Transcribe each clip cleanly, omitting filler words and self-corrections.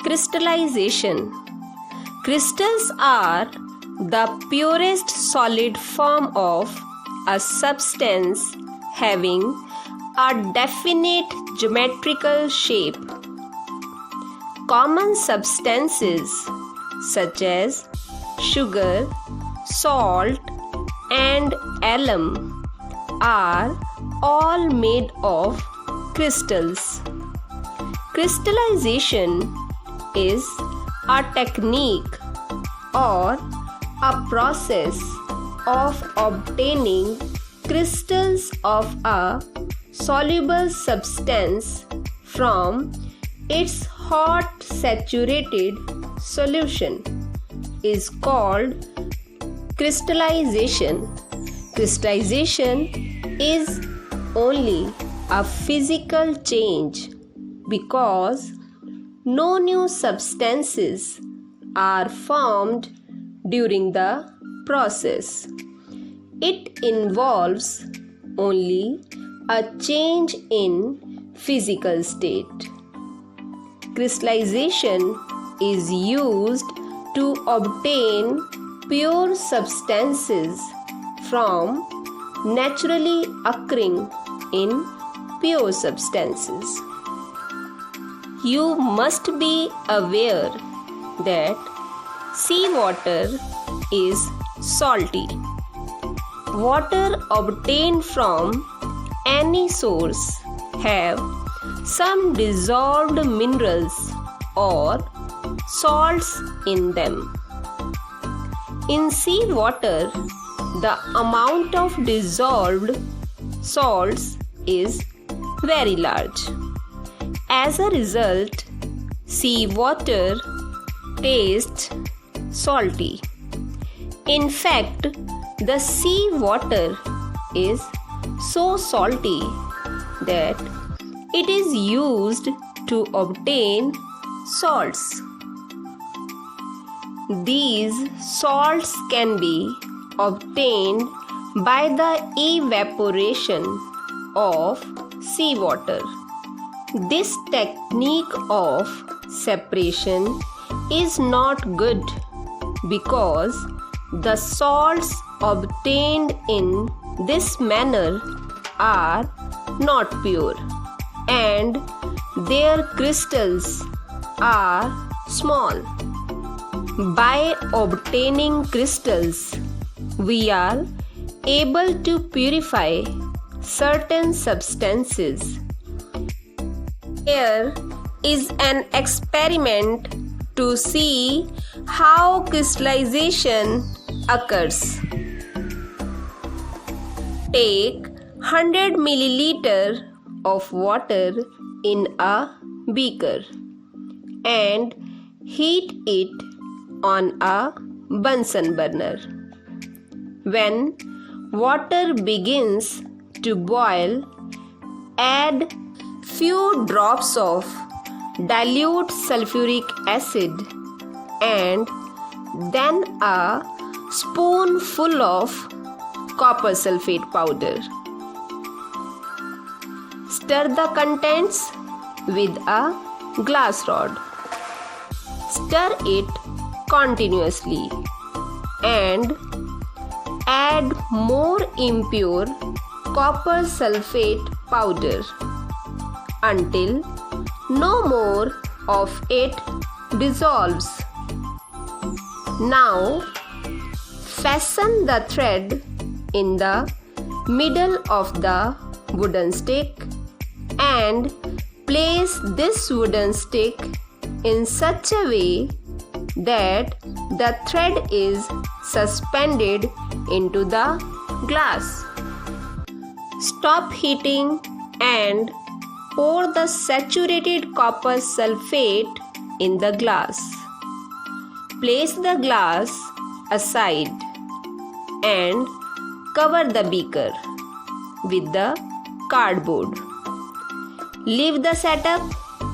Crystallization. Crystals are the purest solid form of a substance having a definite geometrical shape. Common substances such as sugar, salt, and alum are all made of crystals. Crystallization is a technique or a process of obtaining crystals of a soluble substance from its hot saturated solution is called crystallization. Crystallization is only a physical change because no new substances are formed during the process. It involves only a change in physical state. Crystallization is used to obtain pure substances from naturally occurring in pure substances. You must be aware that seawater is salty. Water obtained from any source have some dissolved minerals or salts in them. In seawater, the amount of dissolved salts is very large. As a result, seawater tastes salty. In fact, the seawater is so salty that it is used to obtain salts. These salts can be obtained by the evaporation of seawater. This technique of separation is not good because the salts obtained in this manner are not pure and their crystals are small. By obtaining crystals, we are able to purify certain substances. Here is an experiment to see how crystallization occurs. Take 100 milliliter of water in a beaker and heat it on a Bunsen burner. When water begins to boil, add few drops of dilute sulfuric acid and then a spoonful of copper sulfate powder. Stir the contents with a glass rod. Stir it continuously and add more impure copper sulfate powder until no more of it dissolves. Now, fasten the thread in the middle of the wooden stick and place this wooden stick in such a way that the thread is suspended into the glass. Stop heating and pour the saturated copper sulfate in the glass. Place the glass aside and cover the beaker with the cardboard. Leave the setup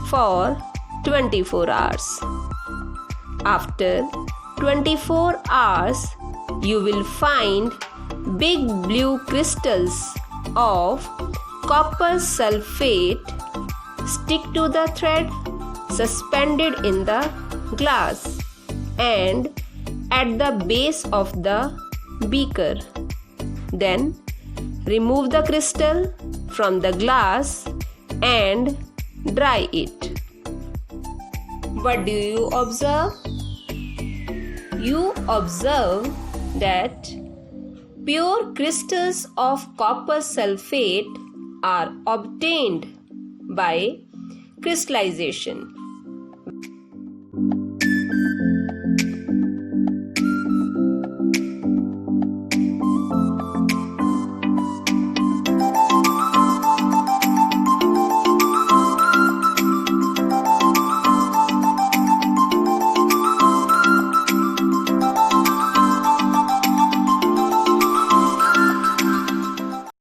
for 24 hours. After 24 hours, you will find big blue crystals of copper sulfate stick to the thread suspended in the glass and at the base of the beaker. Then remove the crystal from the glass and dry it. What do you observe? You observe that pure crystals of copper sulfate are obtained by crystallization.